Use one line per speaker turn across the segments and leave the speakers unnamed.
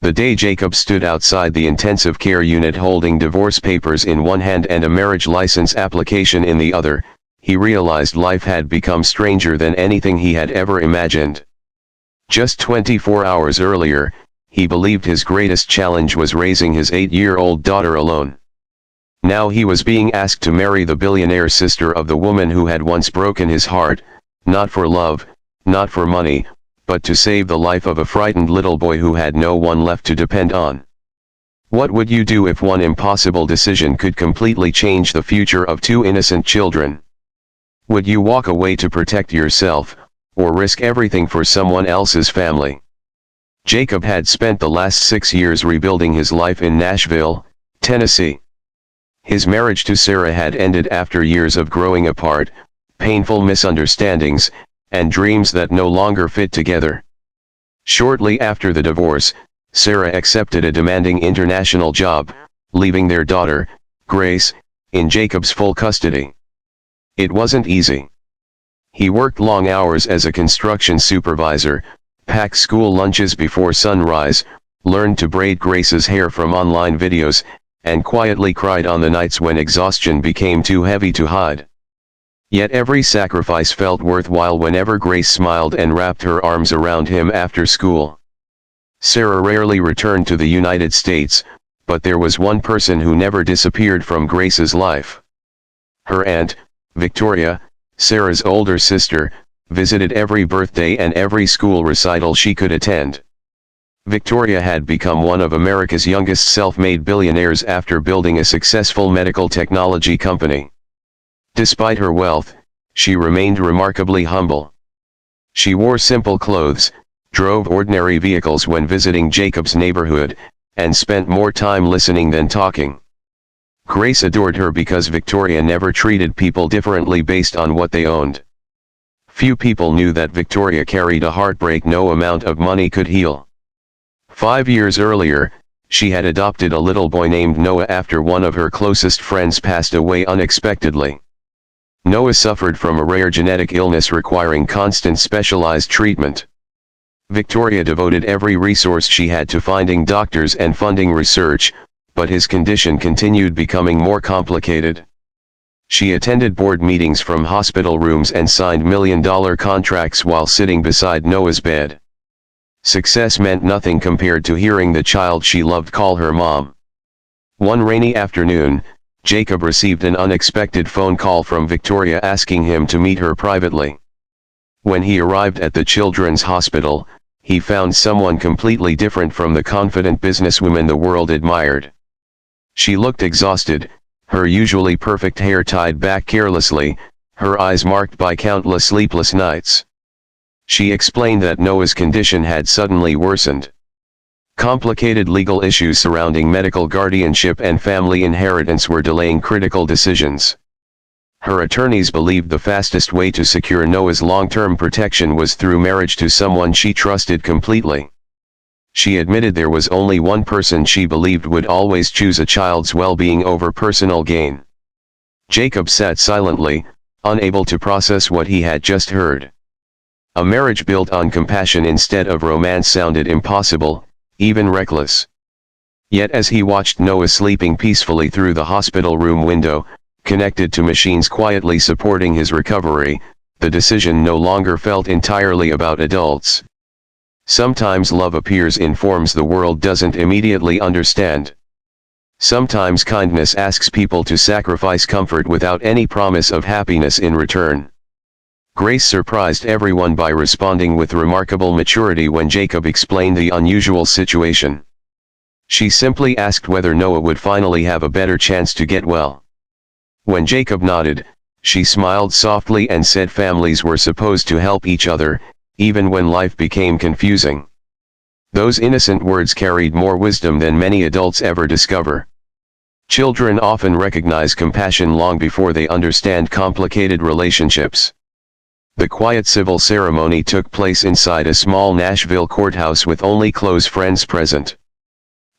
The day Jacob stood outside the intensive care unit holding divorce papers in one hand and a marriage license application in the other, he realized life had become stranger than anything he had ever imagined. Just 24 hours earlier, he believed his greatest challenge was raising his 8-year-old daughter alone. Now he was being asked to marry the billionaire sister of the woman who had once broken his heart, not for love, not for money, but to save the life of a frightened little boy who had no one left to depend on. What would you do if one impossible decision could completely change the future of two innocent children? Would you walk away to protect yourself, or risk everything for someone else's family? Jacob had spent the last 6 years rebuilding his life in Nashville, Tennessee. His marriage to Sarah had ended after years of growing apart, painful misunderstandings, and dreams that no longer fit together. Shortly after the divorce, Sarah accepted a demanding international job, leaving their daughter, Grace, in Jacob's full custody. It wasn't easy. He worked long hours as a construction supervisor, packed school lunches before sunrise, learned to braid Grace's hair from online videos, and quietly cried on the nights when exhaustion became too heavy to hide. Yet every sacrifice felt worthwhile whenever Grace smiled and wrapped her arms around him after school. Sarah rarely returned to the United States, but there was one person who never disappeared from Grace's life. Her aunt, Victoria, Sarah's older sister, visited every birthday and every school recital she could attend. Victoria had become one of America's youngest self-made billionaires after building a successful medical technology company. Despite her wealth, she remained remarkably humble. She wore simple clothes, drove ordinary vehicles when visiting Jacob's neighborhood, and spent more time listening than talking. Grace adored her because Victoria never treated people differently based on what they owned. Few people knew that Victoria carried a heartbreak no amount of money could heal. 5 years earlier, she had adopted a little boy named Noah after one of her closest friends passed away unexpectedly. Noah suffered from a rare genetic illness requiring constant specialized treatment. Victoria devoted every resource she had to finding doctors and funding research, but his condition continued becoming more complicated. She attended board meetings from hospital rooms and signed million-dollar contracts while sitting beside Noah's bed. Success meant nothing compared to hearing the child she loved call her mom. One rainy afternoon, Jacob received an unexpected phone call from Victoria asking him to meet her privately. When he arrived at the children's hospital, he found someone completely different from the confident businesswoman the world admired. She looked exhausted, her usually perfect hair tied back carelessly, her eyes marked by countless sleepless nights. She explained that Noah's condition had suddenly worsened. Complicated legal issues surrounding medical guardianship and family inheritance were delaying critical decisions. Her attorneys believed the fastest way to secure Noah's long-term protection was through marriage to someone she trusted completely. She admitted there was only one person she believed would always choose a child's well-being over personal gain. Jacob sat silently, unable to process what he had just heard. A marriage built on compassion instead of romance sounded impossible, even reckless. Yet as he watched Noah sleeping peacefully through the hospital room window, connected to machines quietly supporting his recovery, the decision no longer felt entirely about adults. Sometimes love appears in forms the world doesn't immediately understand. Sometimes kindness asks people to sacrifice comfort without any promise of happiness in return. Grace surprised everyone by responding with remarkable maturity when Jacob explained the unusual situation. She simply asked whether Noah would finally have a better chance to get well. When Jacob nodded, she smiled softly and said families were supposed to help each other, even when life became confusing. Those innocent words carried more wisdom than many adults ever discover. Children often recognize compassion long before they understand complicated relationships. The quiet civil ceremony took place inside a small Nashville courthouse with only close friends present.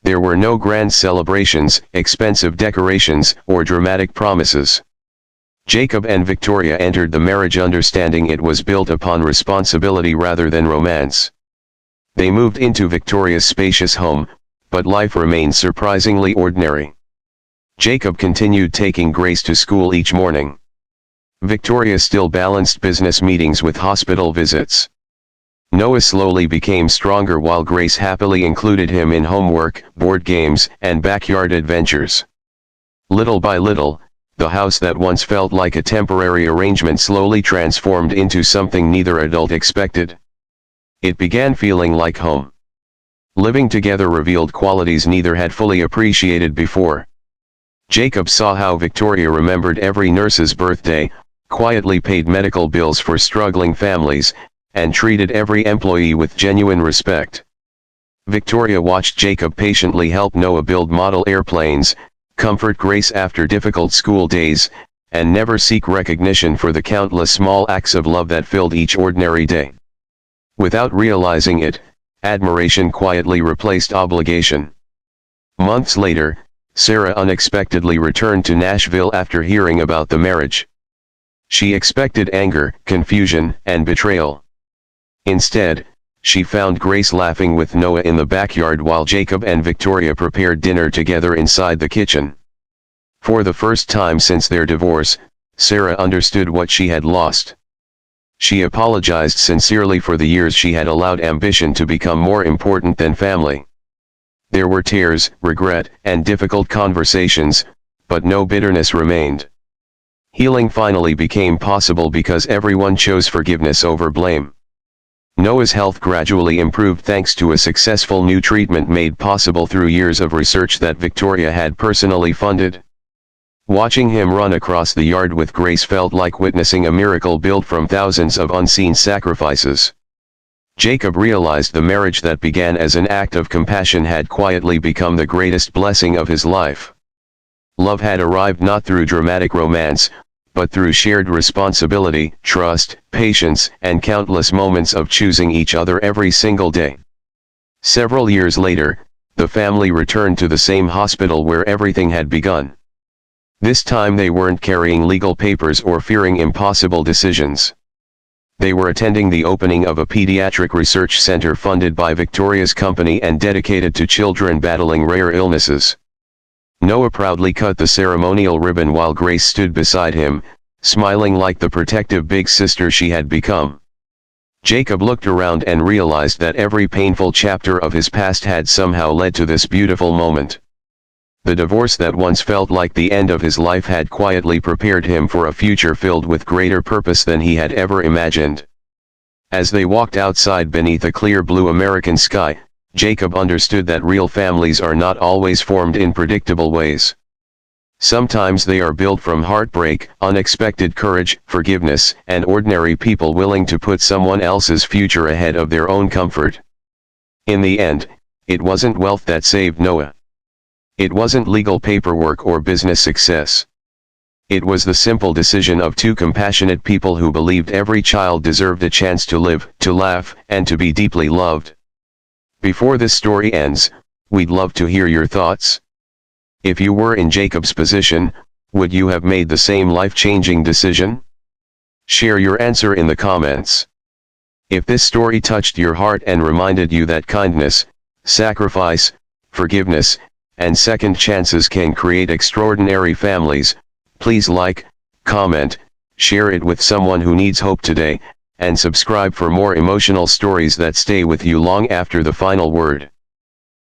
There were no grand celebrations, expensive decorations, or dramatic promises. Jacob and Victoria entered the marriage understanding it was built upon responsibility rather than romance. They moved into Victoria's spacious home, but life remained surprisingly ordinary. Jacob continued taking Grace to school each morning. Victoria still balanced business meetings with hospital visits. Noah slowly became stronger while Grace happily included him in homework, board games, and backyard adventures. Little by little, the house that once felt like a temporary arrangement slowly transformed into something neither adult expected. It began feeling like home. Living together revealed qualities neither had fully appreciated before. Jacob saw how Victoria remembered every nurse's birthday, quietly paid medical bills for struggling families, and treated every employee with genuine respect. Victoria watched Jacob patiently help Noah build model airplanes, comfort Grace after difficult school days, and never seek recognition for the countless small acts of love that filled each ordinary day. Without realizing it, admiration quietly replaced obligation. Months later, Sarah unexpectedly returned to Nashville after hearing about the marriage. She expected anger, confusion, and betrayal. Instead, she found Grace laughing with Noah in the backyard while Jacob and Victoria prepared dinner together inside the kitchen. For the first time since their divorce, Sarah understood what she had lost. She apologized sincerely for the years she had allowed ambition to become more important than family. There were tears, regret, and difficult conversations, but no bitterness remained. Healing finally became possible because everyone chose forgiveness over blame. Noah's health gradually improved thanks to a successful new treatment made possible through years of research that Victoria had personally funded. Watching him run across the yard with Grace felt like witnessing a miracle built from thousands of unseen sacrifices. Jacob realized the marriage that began as an act of compassion had quietly become the greatest blessing of his life. Love had arrived not through dramatic romance, but through shared responsibility, trust, patience, and countless moments of choosing each other every single day. Several years later, the family returned to the same hospital where everything had begun. This time they weren't carrying legal papers or fearing impossible decisions. They were attending the opening of a pediatric research center funded by Victoria's company and dedicated to children battling rare illnesses. Noah proudly cut the ceremonial ribbon while Grace stood beside him, smiling like the protective big sister she had become. Jacob looked around and realized that every painful chapter of his past had somehow led to this beautiful moment. The divorce that once felt like the end of his life had quietly prepared him for a future filled with greater purpose than he had ever imagined. As they walked outside beneath a clear blue American sky, Jacob understood that real families are not always formed in predictable ways. Sometimes they are built from heartbreak, unexpected courage, forgiveness, and ordinary people willing to put someone else's future ahead of their own comfort. In the end, it wasn't wealth that saved Noah. It wasn't legal paperwork or business success. It was the simple decision of two compassionate people who believed every child deserved a chance to live, to laugh, and to be deeply loved. Before this story ends, we'd love to hear your thoughts. If you were in Jacob's position, would you have made the same life-changing decision? Share your answer in the comments. If this story touched your heart and reminded you that kindness, sacrifice, forgiveness, and second chances can create extraordinary families, please like, comment, share it with someone who needs hope today, and subscribe for more emotional stories that stay with you long after the final word.